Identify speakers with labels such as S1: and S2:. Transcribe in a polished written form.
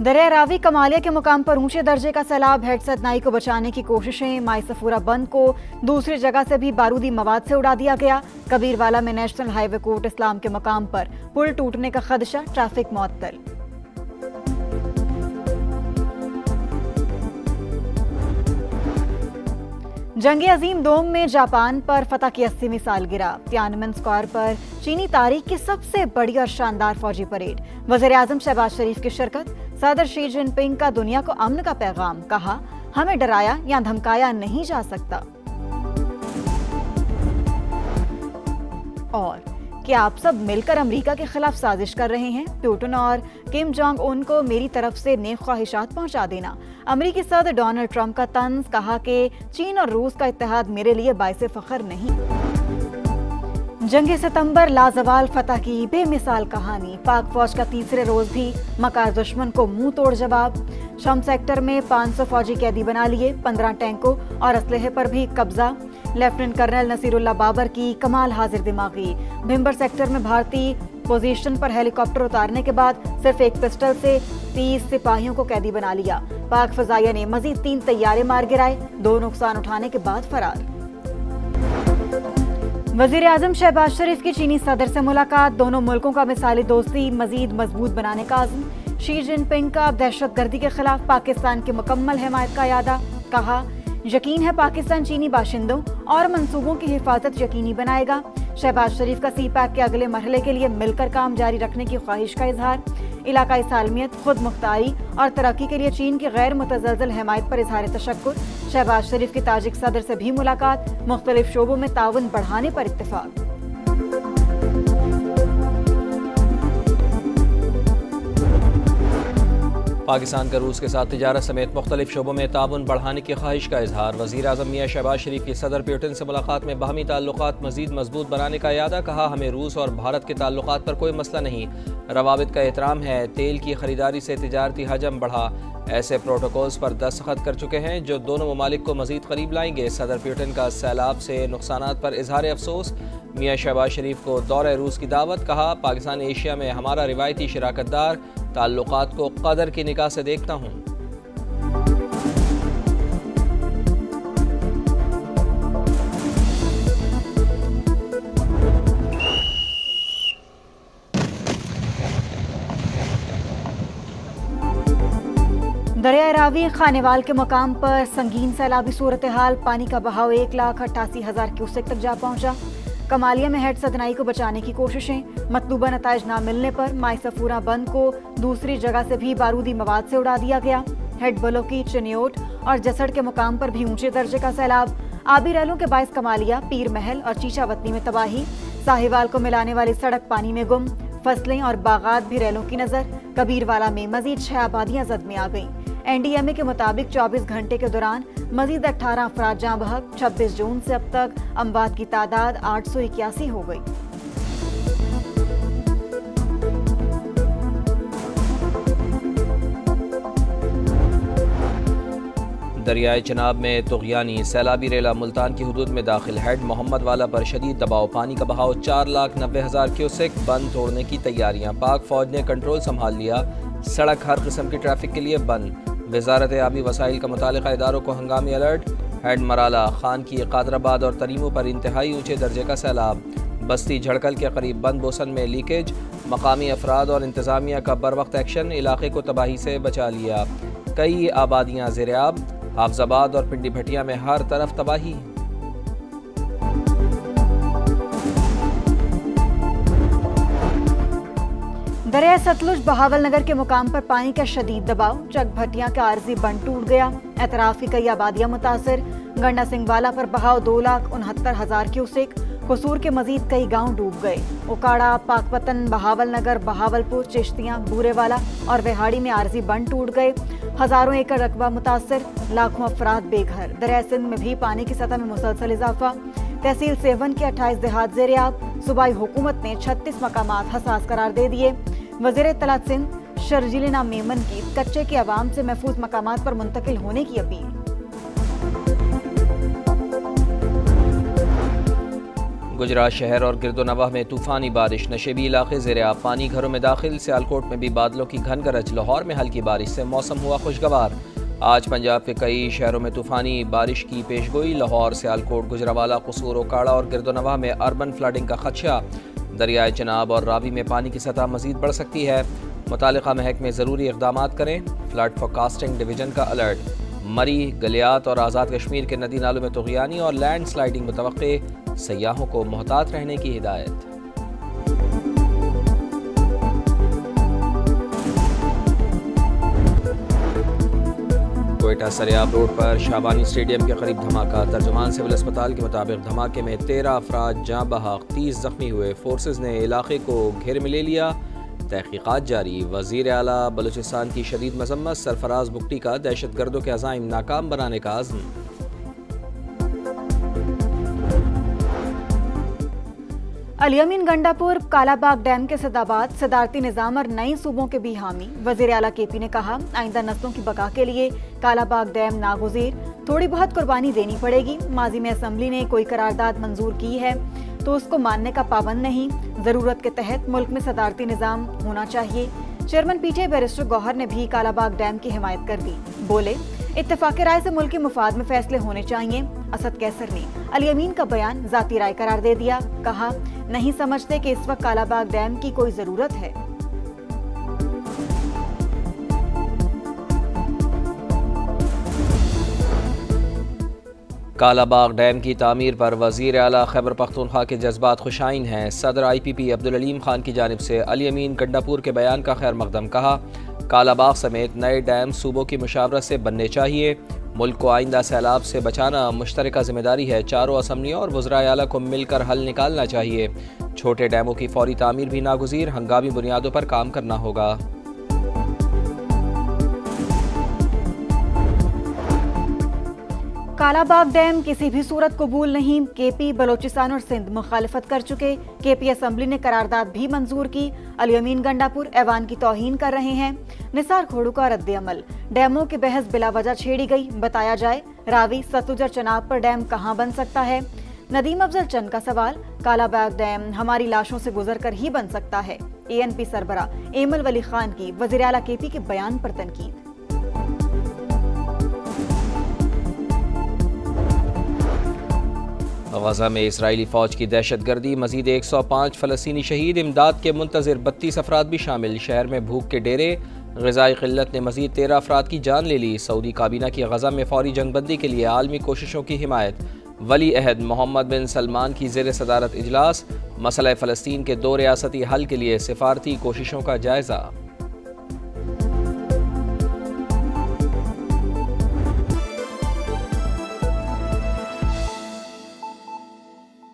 S1: दरिया रावी कमालिया के मुकाम पर ऊंचे दर्जे का सैलाब। हेड सतनाई को बचाने की कोशिशें। माई सफूरा बंद को दूसरी जगह से भी बारूदी मवाद से उड़ा दिया गया। कबीरवाला में नेशनल हाईवे कोर्ट इस्लाम के मुकाम पर पुल टूटने का खदशा, ट्रैफिक मुअत्तल। जंग अजीम दोम में जापान पर फतह की 80वीं सालगिरह। तियानमेन स्क्वायर पर चीनी तारीख की सबसे बड़ी और शानदार फौजी परेड। वज़ीर आज़म शहबाज शरीफ की शिरकत। सदर शी जिनपिंग का दुनिया को अमन का पैगाम। कहा, हमें डराया या धमकाया नहीं जा सकता। और क्या आप सब मिलकर अमेरिका के खिलाफ साजिश कर रहे हैं? पुतिन और किम जोंग उन को मेरी तरफ से नेक ख्वाहिशात पहुंचा देना। अमेरिकी सदर डोनाल्ड ट्रंप का तंज। कहा कि चीन और रूस का इत्तेहाद मेरे लिए बाइसे फख्र नहीं। जंग सितंबर लाजवाल फतह की बेमिसाल कहानी। पाक फौज का तीसरे रोज भी मकार दुश्मन को मुंह तोड़ जवाब। शम सेक्टर में 500 फौजी कैदी बना लिए। 15 टैंकों और असलहे पर भी कब्जा। लेफ्टिनेंट कर्नल नसीरुल्लाह बाबर की कमाल हाजिर दिमागी। भिम्बर सेक्टर में भारतीय पोजीशन पर हेलीकॉप्टर उतारने के बाद सिर्फ एक पिस्टल से 30 सिपाहियों को कैदी बना लिया। पाक फजाइया ने मजीद 3 तैयारे मार गिराए। 2 नुकसान उठाने के बाद फरार। वजीर आजम शहबाज शरीफ की चीनी सदर से मुलाकात। दोनों मुल्कों का मिसाली दोस्ती मजीद मजबूत बनाने का आज़म। शी जिनपिंग का दहशतगर्दी के खिलाफ पाकिस्तान की मुकम्मल हिमायत का यादा। कहा, यकीन है पाकिस्तान चीनी बाशिंदों और मंसूबों की हिफाजत यकीनी बनाएगा। शहबाज शरीफ का सी पैक के अगले मरहले के लिए मिलकर काम जारी रखने की ख्वाहिश का इजहार। इलाकाई सालमियत, खुद मुख्तारी और तरक्की के लिए चीन की गैर मुतज़लज़ल हिमायत पर इजहार तशक्कुर। शहबाज शरीफ की ताजिक सदर से भी मुलाकात। मुख्तलिफ शोबों में ताउन बढ़ाने पर इत्तेफाक।
S2: पाकिस्तान का रूस के साथ तिजारत समेत मुख्तलिफ शोबों में ताउन बढ़ाने की ख्वाहिश का इजहार। वज़ीर आज़म मियां शहबाज शरीफ की सदर पुतिन से मुलाकात में बाहमी ताल्लुकात मज़ीद मजबूत बनाने का इरादा। कहा, हमें रूस और भारत के ताल्लुकात पर कोई मसला नहीं, रवाबित का एहतराम है। तेल की खरीदारी से तिजारती हजम बढ़ा। ऐसे प्रोटोकॉल्स पर दस्तखत कर चुके हैं जो दोनों ममालिक को मज़ीद करीब लाएंगे। सदर पुतिन का सैलाब से नुकसानात पर इजहार अफसोस। मियां शहबाज शरीफ को दौरे रूस की दावत। कहा, पाकिस्तान एशिया में हमारा रिवायती शराकतदार, ताल्लुकात को कदर की निगाह से देखता हूँ।
S1: दरिया रावी खानेवाल के मुकाम पर संगीन सैलाबी सूरत हाल। पानी का बहाव 1,88,000 क्यूसेक तक जा पहुंचा। कमालिया में हेड सतनाई को बचाने की कोशिशें। मतलूबा नताइज न मिलने पर माई सफूरा बंद को दूसरी जगह से भी बारूदी मवाद से उड़ा दिया गया। हेड बलोकी, चिन्योट और जसड़ के मुकाम पर भी ऊंचे दर्जे का सैलाब। आबी रैलों के बाइस कमालिया, पीर महल और चीचावतनी में तबाही। साहिवाल को मिलाने वाली सड़क पानी में गुम। फसलें और बागात भी रैलों की नजर। कबीरवाला में मजीद 6 आबादियां जद में आ गईं। NDMA के मुताबिक 24 घंटे के दौरान मजीद 18 अफराद जाँ बहक। 26 जून से अब तक अमवात की तादाद 881 हो गई।
S2: दरियाए चनाब में तुग़यानी सैलाबी रेला मुल्तान की हदूद में दाखिल। हेड मोहम्मद वाला पर शदीद दबाव। पानी का बहाव 4,90,000 क्यूसेक। बंद तोड़ने की तैयारियां। पाक फौज ने कंट्रोल संभाल लिया। सड़क हर किस्म की ट्रैफिक के लिए बंद। वजारत आबी वसाइल का मुतालिका इदारों को हंगामी अलर्ट। हेड मराला, खान की, कादराबाद और तरीमों पर इंतहाई ऊंचे दर्जे का सैलाब। बस्ती झड़कल के करीब बंद बोसन में लीकेज। मकामी अफराद और इंतजामिया का बर वक्त एक्शन, इलाके को तबाही से बचा लिया। कई आबादियाँ ज़ेर-ए-आब। हाफजाबाद और पिंडी भटिया में हर तरफ तबाही।
S1: दरिया सतलुज बहावल नगर के मुकाम पर पानी का शदीद दबाव। चक भटिया का आर्जी बंद टूट गया। एतराफ की कई आबादियां मुतासर। गंडा सिंह वाला पर बहाव 2,69,000 क्यूसेक। कसूर के मजीद कई गांव डूब गए। उकाड़ा, पाकपतन, बहावल नगर, बहावलपुर, चिश्तियां, बूरेवाला और वेहाड़ी में आर्जी बंद टूट गए। हजारों एकड़ रकबा मुतासर। लाखों अफराद बेघर। दरिया सिंध में भी पानी की सतह में मुसलसल इजाफा। तहसील सेवन के 28 देहात ज़ेर-ए-आब। सूबाई हुकूमत ने 36 मकामात हसास करार दे दिए। वज़ीर इत्तलात सिंध शर्जील नाम मेमन की कच्चे के अवाम से महफूज मकामात पर मुंतकिल होने की अपील।
S2: گجرات شہر اور گرد و نواح میں طوفانی بارش، نشیبی علاقے زیر آب پانی، گھروں میں داخل۔ سیالکوٹ میں بھی بادلوں کی گھن گرج، لاہور میں ہلکی بارش سے موسم ہوا خوشگوار۔ آج پنجاب کے کئی شہروں میں طوفانی بارش کی پیشگوئی۔ لاہور، سیالکوٹ، گجرانوالہ، قصور، اوکاڑہ اور گرد و نواح میں اربن فلڈنگ کا خدشہ۔ دریائے چناب اور راوی میں پانی کی سطح مزید بڑھ سکتی ہے، متعلقہ محکمے ضروری اقدامات کریں۔ فلڈ فورکاسٹنگ ڈویژن کا الرٹ۔ مری، گلیات اور آزاد کشمیر کے ندی نالوں میں طغیانی اور لینڈ سلائیڈنگ متوقع، سیاحوں کو محتاط رہنے کی ہدایت۔ کوئٹہ سریاب روڈ پر شابانی اسٹیڈیم کے قریب دھماکہ، ترجمان سول اسپتال کے مطابق دھماکے میں 13 افراد جاں بحق، 30 زخمی ہوئے۔ فورسز نے علاقے کو گھیر میں لے لیا، تحقیقات جاری۔ وزیر اعلیٰ بلوچستان کی شدید مذمت، سرفراز بگٹی کا دہشت گردوں کے عزائم ناکام بنانے کا عزم۔
S1: الیمین گنڈاپور کالا باغ ڈیم کے سداباد صدارتی نظام اور نئی صوبوں کے بھی حامی۔ وزیر اعلیٰ کے پی نے کہا، آئندہ نسلوں کی بقا کے لیے کالا باغ ڈیم ناگزیر، تھوڑی بہت قربانی دینی پڑے گی۔ ماضی میں اسمبلی نے کوئی قرارداد منظور کی ہے تو اس کو ماننے کا پابند نہیں، ضرورت کے تحت ملک میں صدارتی نظام ہونا چاہیے۔ Chairman PTI barrister Gohar نے بھی کالا باغ ڈیم کی حمایت کر دی، بولے اتفاق رائے سے ملکی مفاد میں فیصلے ہونے چاہیے۔ اسد کیسر نے الیمین کا بیان ذاتی رائے قرار دے دیا، کہا نہیں سمجھتے کہ اس وقت کالا باغ ڈیم کی کوئی ضرورت ہے۔
S2: کالا باغ ڈیم کی تعمیر پر وزیر اعلیٰ خیبر پختونخوا کے جذبات خوشائن ہیں۔ صدر آئی پی پی عبدالعلیم خان کی جانب سے الیمین گنڈاپور کے بیان کا خیر مقدم، کہا کالا باغ سمیت نئے ڈیم صوبوں کی مشاورت سے بننے چاہیے۔ ملک کو آئندہ سیلاب سے بچانا مشترکہ ذمہ داری ہے، چاروں اسمبلیوں اور وزرائے اعلیٰ کو مل کر حل نکالنا چاہیے۔ چھوٹے ڈیموں کی فوری تعمیر بھی ناگزیر، ہنگامی بنیادوں پر کام کرنا ہوگا۔
S1: کالا باغ ڈیم کسی بھی صورت قبول نہیں، کے پی، بلوچستان اور سندھ مخالفت کر چکے۔ کے پی اسمبلی نے قرارداد بھی منظور کی، الیمین گنڈاپور ایوان کی توہین کر رہے ہیں۔ نثار کھوڑو کا رد عمل، ڈیموں کی بحث بلا وجہ چھیڑی گئی، بتایا جائے راوی، ستلج اور چناب پر ڈیم کہاں بن سکتا ہے؟ ندیم افضل چند کا سوال، کالا باغ ڈیم ہماری لاشوں سے گزر کر ہی بن سکتا ہے۔ اے این پی سربراہ ایمل ولی خان کی وزیر اعلیٰ کے پی کے بیان پر تنقید۔
S2: غزہ میں اسرائیلی فوج کی دہشت گردی، مزید 105 فلسطینی شہید، امداد کے منتظر 32 افراد بھی شامل۔ شہر میں بھوک کے ڈیرے، غذائی قلت نے مزید 13 افراد کی جان لے لی۔ سعودی کابینہ کی غزہ میں فوری جنگ بندی کے لیے عالمی کوششوں کی حمایت۔ ولی عہد محمد بن سلمان کی زیر صدارت اجلاس، مسئلہ فلسطین کے 2 ریاستی حل کے لیے سفارتی کوششوں کا جائزہ۔